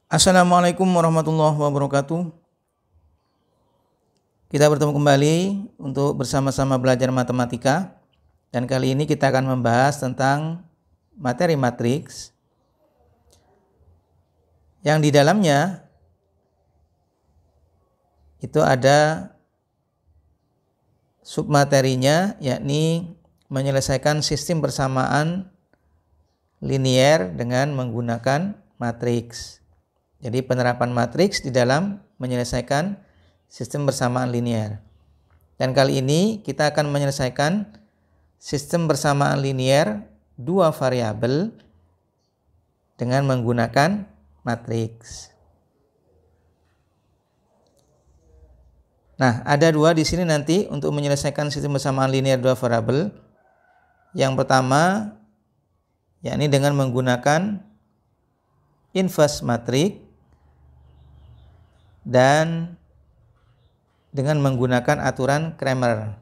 Assalamualaikum warahmatullahi wabarakatuh. Kita bertemu kembali untuk bersama-sama belajar matematika. Dan kali ini kita akan membahas tentang materi matriks yang di dalamnya itu ada submaterinya, yakni menyelesaikan sistem persamaan linier dengan menggunakan matriks. Jadi penerapan matriks di dalam menyelesaikan sistem persamaan linier. Dan kali ini kita akan menyelesaikan sistem persamaan linier dua variabel dengan menggunakan matriks. Nah, ada dua di sini nanti untuk menyelesaikan sistem persamaan linier dua variabel. Yang pertama, yakni dengan menggunakan inverse matrik dan dengan menggunakan aturan Cramer.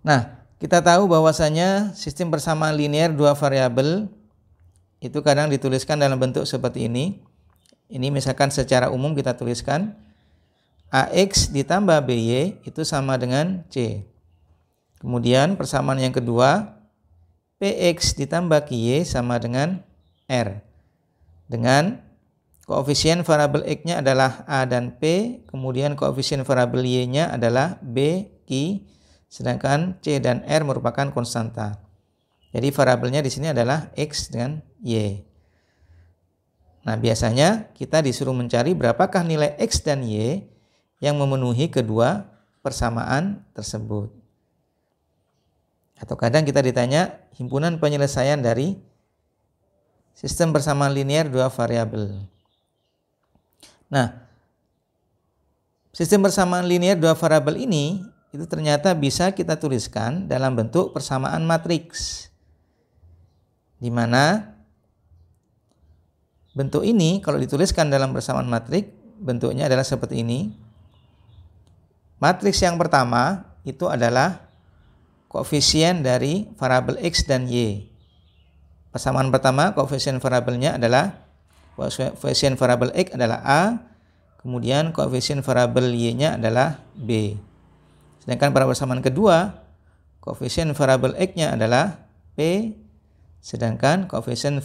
Nah, kita tahu bahwasanya sistem persamaan linier dua variabel itu kadang dituliskan dalam bentuk seperti ini. Ini misalkan secara umum kita tuliskan AX ditambah BY itu sama dengan C. Kemudian persamaan yang kedua, PX ditambah QY sama dengan R. Dengan koefisien variabel X-nya adalah A dan P, kemudian koefisien variabel Y-nya adalah B, Q, sedangkan C dan R merupakan konstanta. Jadi variabelnya di sini adalah X dengan Y. Nah, biasanya kita disuruh mencari berapakah nilai X dan Y yang memenuhi kedua persamaan tersebut. Atau kadang kita ditanya himpunan penyelesaian dari sistem persamaan linier dua variabel. Nah, sistem persamaan linier dua variabel ini itu ternyata bisa kita tuliskan dalam bentuk persamaan matriks. Di mana bentuk ini kalau dituliskan dalam persamaan matriks, bentuknya adalah seperti ini. Matriks yang pertama itu adalah koefisien dari variabel X dan Y. Persamaan pertama, koefisien variabelnya adalah koefisien variabel X adalah A, kemudian koefisien variabel Y-nya adalah B. Sedangkan pada persamaan kedua, koefisien variabel X-nya adalah P, sedangkan koefisien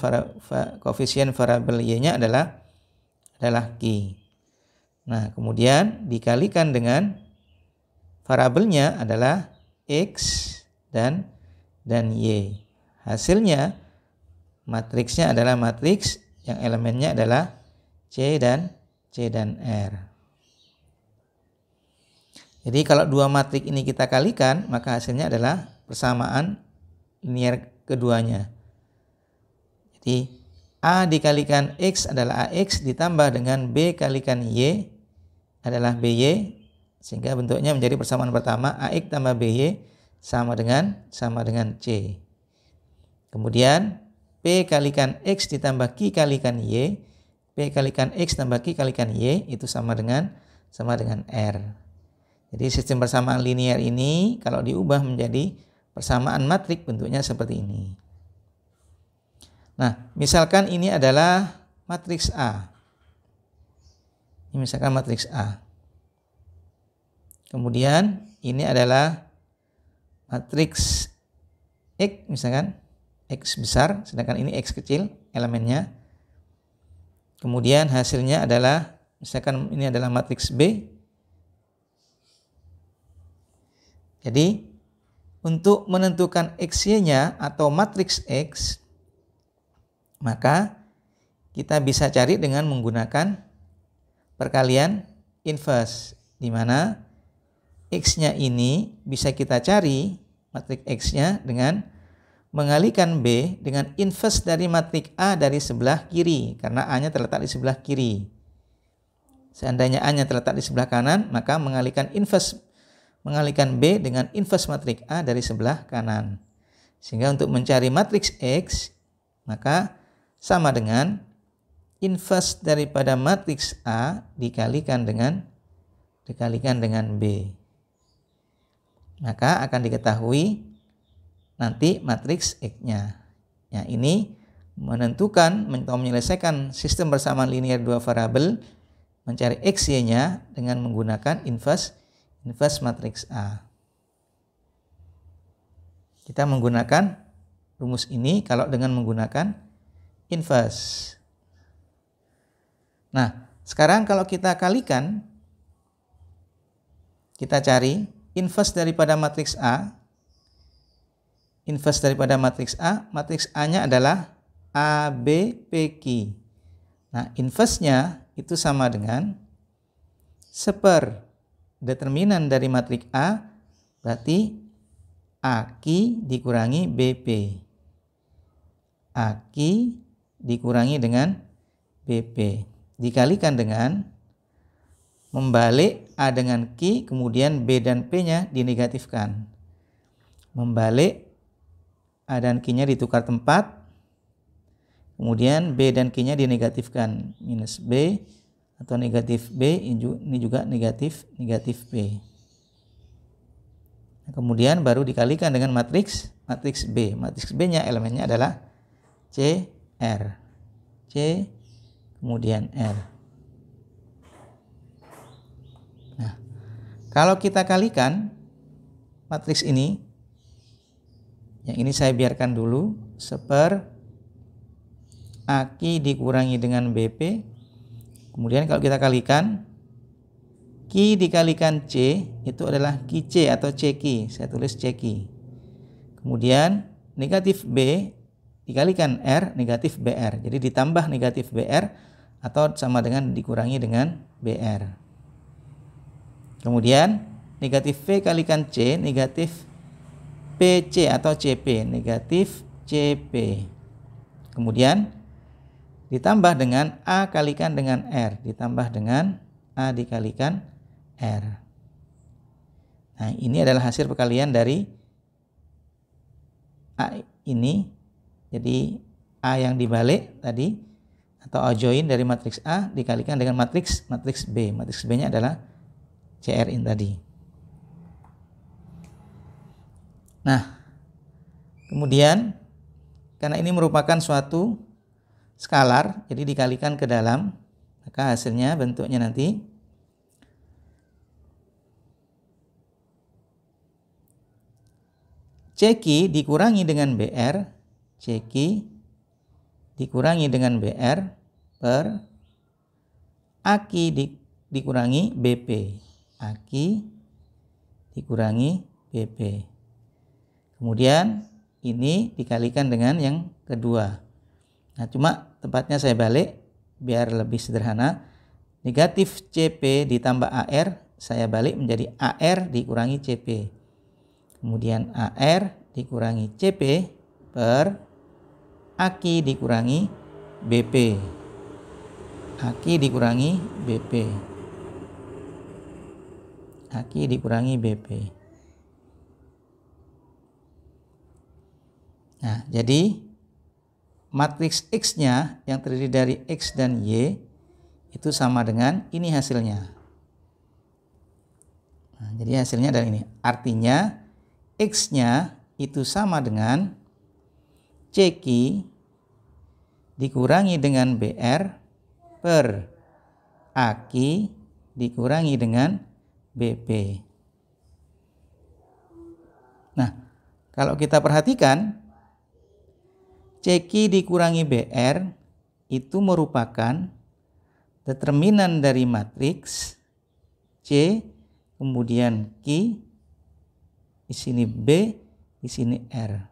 variabel Y-nya adalah Q. Nah, kemudian dikalikan dengan variabelnya adalah X dan Y. Hasilnya matriksnya adalah matriks yang elemennya adalah C dan R. Jadi kalau dua matriks ini kita kalikan, maka hasilnya adalah persamaan linier keduanya. Jadi A dikalikan X adalah AX ditambah dengan B kalikan Y adalah BY, sehingga bentuknya menjadi persamaan pertama AX tambah BY sama dengan C. Kemudian P kalikan X ditambah Q kalikan Y, P kalikan X tambah Q kalikan Y itu sama dengan R. Jadi sistem persamaan linier ini kalau diubah menjadi persamaan matrik bentuknya seperti ini. Nah, misalkan ini adalah matriks A. Ini misalkan matriks A. Kemudian ini adalah matriks X, misalkan X besar, sedangkan ini X kecil elemennya. Kemudian hasilnya adalah, misalkan ini adalah matriks B. Jadi untuk menentukan XY-nya atau matriks X, maka kita bisa cari dengan menggunakan perkalian inverse, di mana X-nya ini bisa kita cari matriks X-nya dengan mengalihkan B dengan inverse dari matriks A dari sebelah kiri, karena A-nya terletak di sebelah kiri. Seandainya A-nya terletak di sebelah kanan, maka mengalihkan B dengan inverse matriks A dari sebelah kanan. Sehingga untuk mencari matriks X, maka sama dengan inverse daripada matriks A dikalikan dengan B. Maka akan diketahui nanti matriks X-nya. Ya, ini menentukan atau menyelesaikan sistem persamaan linear dua variabel, mencari X, Y-nya dengan menggunakan inverse matriks A. Kita menggunakan rumus ini kalau dengan menggunakan inverse. Nah, sekarang kalau kita kalikan, kita cari inverse daripada matriks A. Inverse daripada matriks A-nya adalah A, B, P, Q. Nah, inverse-nya itu sama dengan seper determinan dari matriks A, berarti AK dikurangi BP. AK dikurangi dengan BP. Dikalikan dengan membalik A dengan Q, kemudian B dan P-nya dinegatifkan. Membalik A dan Q-nya ditukar tempat, kemudian B dan Q-nya dinegatifkan. Minus B atau negatif B, ini juga negatif B. Kemudian baru dikalikan dengan matriks B. Matriks B-nya elemennya adalah C, R. C, kemudian R. Nah, kalau kita kalikan matriks ini, yang ini saya biarkan dulu, seper AK dikurangi dengan BP. Kemudian kalau kita kalikan, Q dikalikan C itu adalah QC atau CQ. Saya tulis CQ. Kemudian negatif B dikalikan R, negatif BR. Jadi ditambah negatif BR atau sama dengan dikurangi dengan BR. Kemudian negatif V kalikan C, negatif PC atau CP, negatif CP. Kemudian ditambah dengan A kalikan dengan R, ditambah dengan A dikalikan R. Nah, ini adalah hasil perkalian dari A ini. Jadi A yang dibalik tadi atau adjoin dari matriks A dikalikan dengan matriks B. Matriks B-nya adalah CR ini tadi. Nah, kemudian karena ini merupakan suatu skalar, jadi dikalikan ke dalam, maka hasilnya bentuknya nanti CQ dikurangi dengan BR, CQ dikurangi dengan BR per AK dikurangi BP, AK dikurangi BP. Kemudian ini dikalikan dengan yang kedua. Nah, cuma tempatnya saya balik biar lebih sederhana. Negatif CP ditambah AR saya balik menjadi AR dikurangi CP. Kemudian AR dikurangi CP per AK dikurangi BP. AK dikurangi BP. AK dikurangi BP. Nah, jadi matriks X-nya yang terdiri dari X dan Y itu sama dengan ini hasilnya. Nah, jadi hasilnya adalah ini. Artinya X-nya itu sama dengan CQ dikurangi dengan BR per AK dikurangi dengan BP. Nah, kalau kita perhatikan CQ dikurangi BR itu merupakan determinan dari matriks C, kemudian Q, di sini B, di sini R.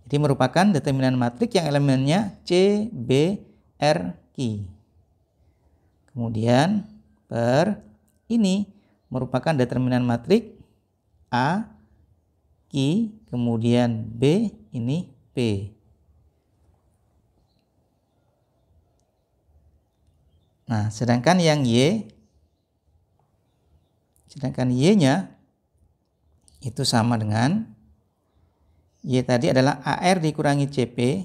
Jadi merupakan determinan matriks yang elemennya C, B, R, Q. Kemudian per ini merupakan determinan matriks A, Q, kemudian B, ini P. Nah, sedangkan yang Y-nya itu sama dengan Y tadi adalah AR dikurangi CP,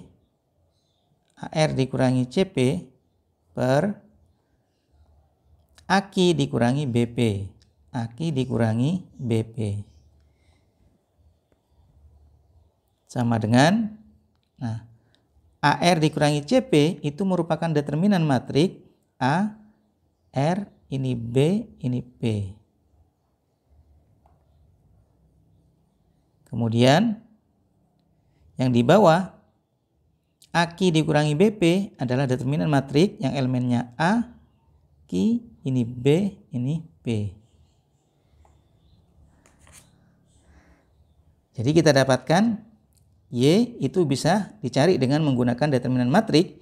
AR dikurangi CP per AK dikurangi BP, AK dikurangi BP. Sama dengan, nah, AR dikurangi CP itu merupakan determinan matriks A, R, ini B, ini P. Kemudian yang di bawah AQ dikurangi BP adalah determinan matriks yang elemennya A, Q, ini B, ini P. Jadi kita dapatkan Y itu bisa dicari dengan menggunakan determinan matriks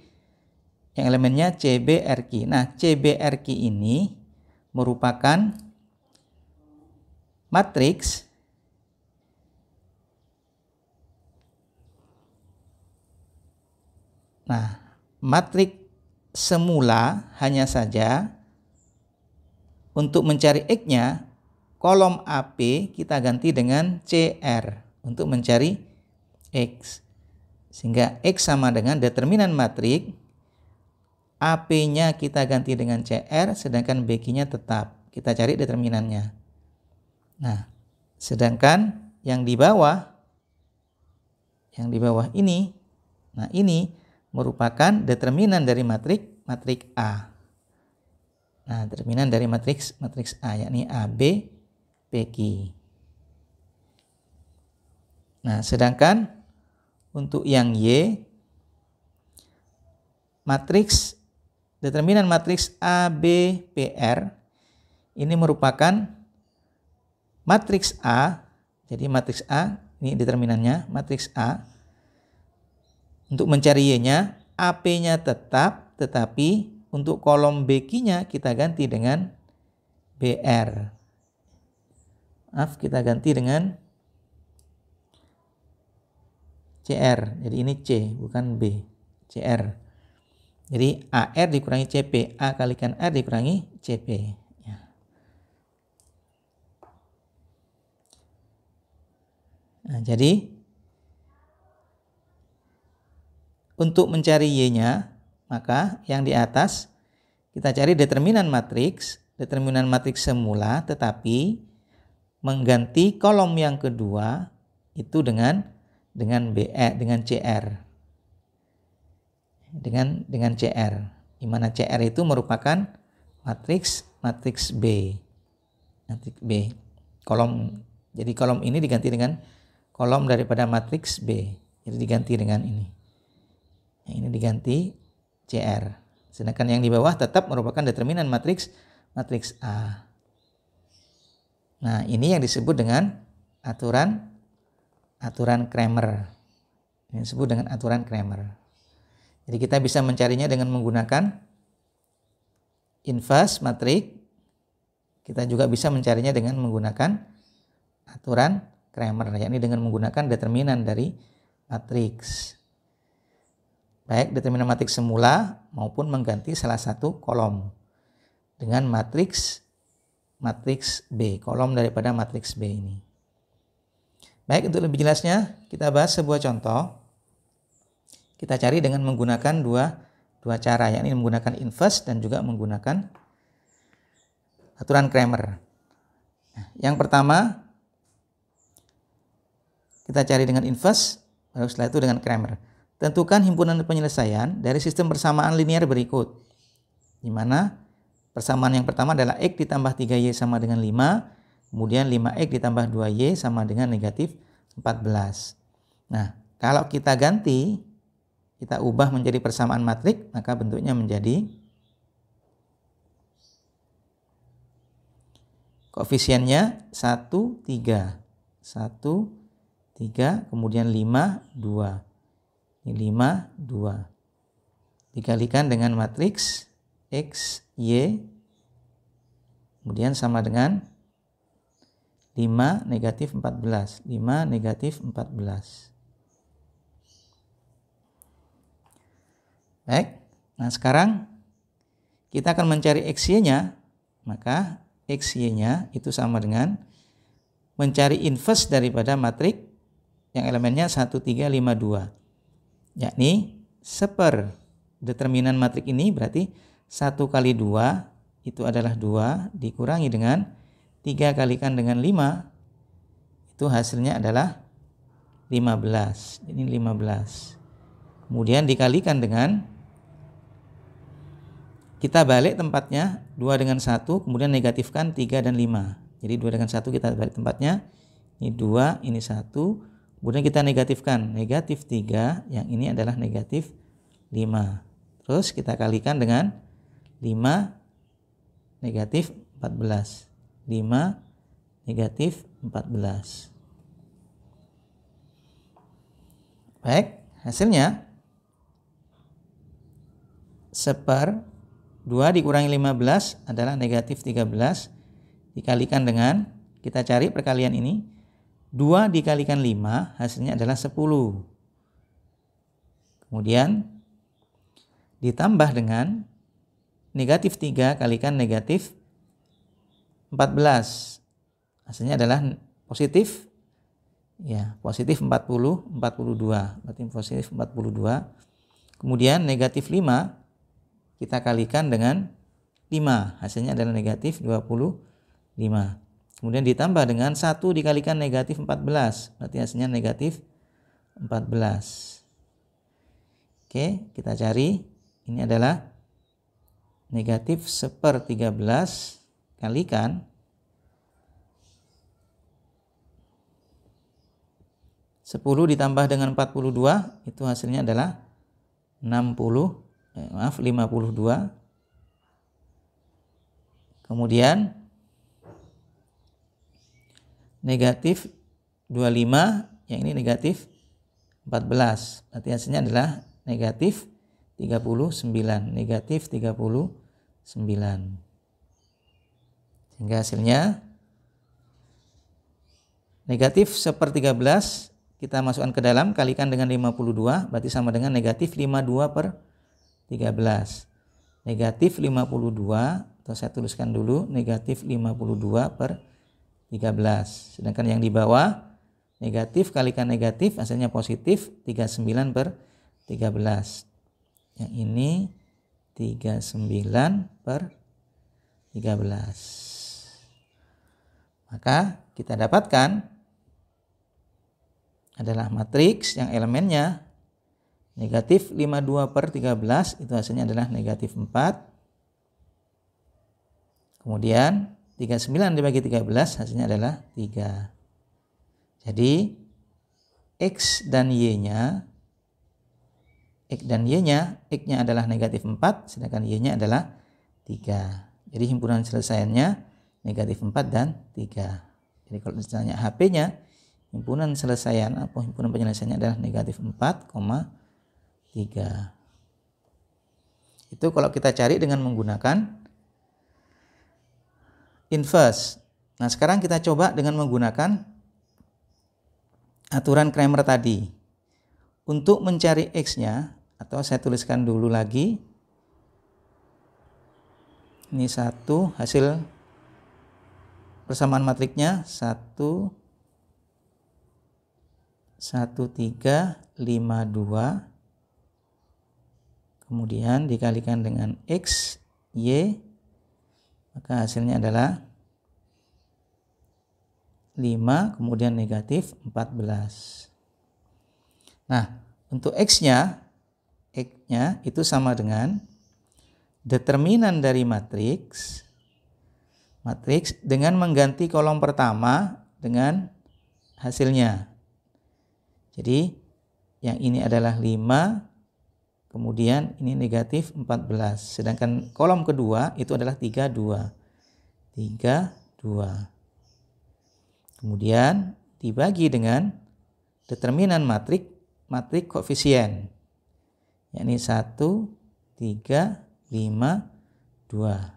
yang elemennya CBRQ. Nah, CBRQ ini merupakan matriks matriks semula, hanya saja untuk mencari X-nya kolom AP kita ganti dengan CR untuk mencari X, sehingga X sama dengan determinan matriks AP-nya kita ganti dengan CR, sedangkan BQ-nya tetap. Kita cari determinannya. Nah, sedangkan yang di bawah ini, nah ini merupakan determinan dari matriks A. Nah, determinan dari matriks A, yakni AB, PQ. Nah, sedangkan untuk yang Y, determinan matriks ABPR ini merupakan matriks A. Jadi matriks A ini determinannya, matriks A. Untuk mencari Y-nya, AP-nya tetap, tetapi untuk kolom BQ-nya kita ganti dengan BR. Kita ganti dengan CR, jadi ini C bukan B, CR. Jadi AR dikurangi CP, A kalikan R dikurangi CP. Ya. Nah, jadi untuk mencari Y-nya, maka yang di atas kita cari determinan matriks semula, tetapi mengganti kolom yang kedua itu dengan CR. Dengan CR. Di mana CR itu merupakan matriks B. Matriks B. Jadi kolom ini diganti dengan kolom daripada matriks B. Jadi diganti dengan ini. Ini diganti CR. Sedangkan yang di bawah tetap merupakan determinan matriks A. Nah, ini yang disebut dengan aturan Cramer. Ini disebut dengan aturan Cramer. Jadi kita bisa mencarinya dengan menggunakan inverse matriks. Kita juga bisa mencarinya dengan menggunakan aturan Cramer, yakni dengan menggunakan determinan dari matriks. Baik determinan matriks semula maupun mengganti salah satu kolom dengan matriks B, kolom daripada matriks B ini. Baik, untuk lebih jelasnya kita bahas sebuah contoh. Kita cari dengan menggunakan dua cara, yakni menggunakan inverse dan juga menggunakan aturan Cramer. Yang pertama kita cari dengan inverse, lalu setelah itu dengan Cramer. Tentukan himpunan penyelesaian dari sistem persamaan linear berikut, di mana persamaan yang pertama adalah X ditambah 3Y sama dengan 5. Kemudian 5X ditambah 2Y sama dengan negatif 14. Nah, kalau kita ganti, kita ubah menjadi persamaan matriks, maka bentuknya menjadi koefisiennya 1, 3. 1, 3, kemudian 5, 2. Ini 5, 2. Dikalikan dengan matriks X, Y, kemudian sama dengan 5 negatif 14. 5 negatif 14. Baik. Nah, sekarang kita akan mencari XY-nya. Maka XY-nya itu sama dengan mencari inverse daripada matriks yang elemennya 1, 3, 5, 2. Yakni seper determinan matriks ini berarti 1 kali 2 itu adalah 2 dikurangi dengan 3 kalikan dengan 5, itu hasilnya adalah 15. Ini 15. kemudian dikalikan dengan, kita balik tempatnya 2 dengan 1, kemudian negatifkan 3 dan 5. Jadi 2 dengan 1 kita balik tempatnya, ini 2, ini 1, kemudian kita negatifkan, negatif 3, yang ini adalah negatif 5. Terus kita kalikan dengan 5 negatif 14. 5 negatif 14. Baik, hasilnya 1/2 dikurangi 15 adalah negatif 13. Dikalikan dengan, kita cari perkalian ini, 2 dikalikan 5 hasilnya adalah 10. Kemudian ditambah dengan negatif 3 kalikan negatif 14. Hasilnya adalah positif, ya, positif 42. Berarti positif 42. Kemudian negatif 5 kita kalikan dengan 5. Hasilnya adalah negatif 25. Kemudian ditambah dengan 1 dikalikan negatif 14. Berarti hasilnya negatif 14. Oke, kita cari. Ini adalah negatif 1/13 kalikan 10 ditambah dengan 42, itu hasilnya adalah 52. Kemudian negatif 25, yang ini negatif 14. Berarti hasilnya adalah negatif 39. Negatif 39. Sehingga hasilnya negatif 1/13 kita masukkan ke dalam, kalikan dengan 52, berarti sama dengan negatif 52/13. Negatif 52, atau saya tuliskan dulu, negatif 52/13. Sedangkan yang di bawah, negatif kalikan negatif, hasilnya positif 39/13. Yang ini 39/13. Maka kita dapatkan adalah matriks yang elemennya negatif 52/13, itu hasilnya adalah negatif 4. Kemudian 39 dibagi 13 hasilnya adalah 3. Jadi X dan Y-nya, X-nya adalah negatif 4, sedangkan Y-nya adalah 3. Jadi himpunan selesaiannya negatif 4 dan 3. Jadi kalau ditanya HP-nya, himpunan selesaian atau himpunan penyelesaiannya adalah negatif 4,3. Itu kalau kita cari dengan menggunakan inverse. Nah, sekarang kita coba dengan menggunakan aturan Cramer tadi. Untuk mencari X-nya, atau saya tuliskan dulu lagi, ini 1, hasil persamaan matriknya 1, 1352, kemudian dikalikan dengan X, Y, maka hasilnya adalah 5, kemudian negatif 14. Nah, untuk X-nya itu sama dengan determinan dari matriks dengan mengganti kolom pertama dengan hasilnya. Jadi yang ini adalah 5, kemudian ini negatif 14. Sedangkan kolom kedua itu adalah 32. Kemudian dibagi dengan determinan matrik koefisien. Yakni 1, 3, 5, 2.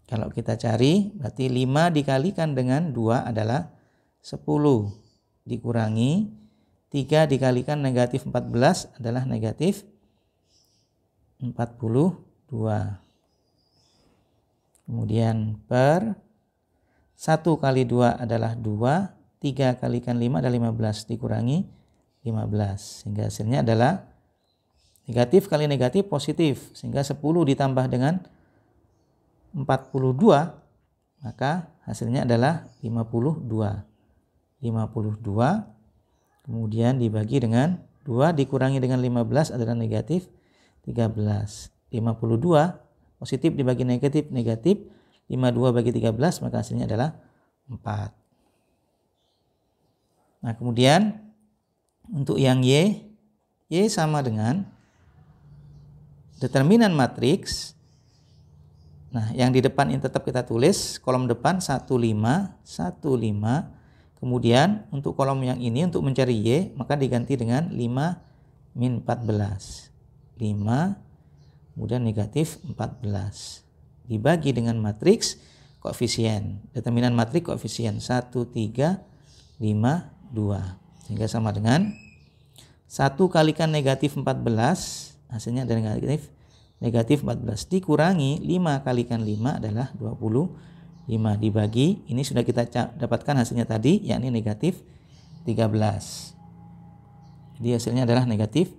Kalau kita cari, berarti 5 dikalikan dengan 2 adalah 10. Dikurangi 3 dikalikan negatif 14 adalah negatif 42. Kemudian per 1 kali 2 adalah 2, 3 kalikan 5 adalah 15, dikurangi 15. Sehingga hasilnya adalah negatif kali negatif positif. Sehingga 10 ditambah dengan 42, maka hasilnya adalah 52. 52, kemudian dibagi dengan 2 dikurangi dengan 15 adalah negatif 13. 52 positif dibagi negatif, negatif. 52 bagi 13 maka hasilnya adalah 4. Nah kemudian untuk yang Y sama dengan determinan matriks. Nah yang di depan ini tetap kita tulis, kolom depan 1, 5, 1, 5. Kemudian untuk kolom yang ini untuk mencari Y maka diganti dengan 5 min 14. 5 kemudian negatif 14 dibagi dengan matriks koefisien. Determinan matriks koefisien 1, 3, 5, 2. Sehingga sama dengan 1 kalikan negatif 14 hasilnya adalah negatif 14 dikurangi 5 kalikan 5 adalah 25 dibagi ini sudah kita dapatkan hasilnya tadi yakni negatif 13. Jadi hasilnya adalah negatif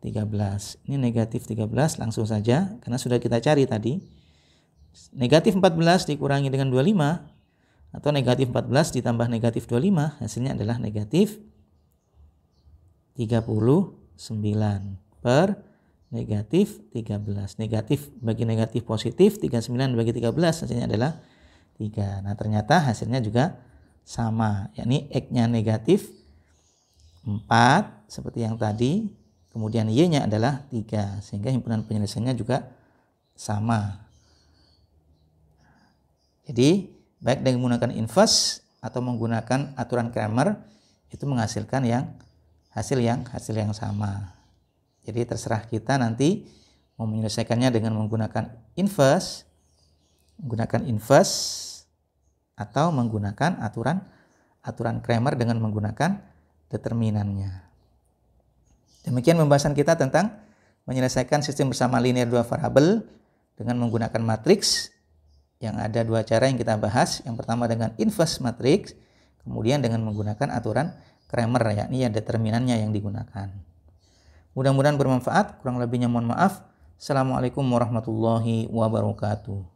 13. Ini negatif 13 langsung saja karena sudah kita cari tadi. Negatif 14 dikurangi dengan 25 atau negatif 14 ditambah negatif 25 hasilnya adalah negatif 39 per negatif 13. Negatif bagi negatif positif, 39 bagi 13 hasilnya adalah 3. Nah ternyata hasilnya juga sama, yakni X-nya negatif 4 seperti yang tadi, kemudian Y-nya adalah 3, sehingga himpunan penyelesaiannya juga sama. Jadi baik dengan menggunakan inverse atau menggunakan aturan Cramer itu menghasilkan hasil yang sama. Jadi terserah kita nanti mau menyelesaikannya dengan menggunakan inverse atau menggunakan aturan Cramer dengan menggunakan determinannya. Demikian pembahasan kita tentang menyelesaikan sistem bersama linear dua variabel dengan menggunakan matriks. Yang ada dua cara yang kita bahas. Yang pertama dengan inverse matriks, kemudian dengan menggunakan aturan Cramer, yakni determinannya yang digunakan. Mudah-mudahan bermanfaat, kurang lebihnya mohon maaf. Assalamualaikum warahmatullahi wabarakatuh.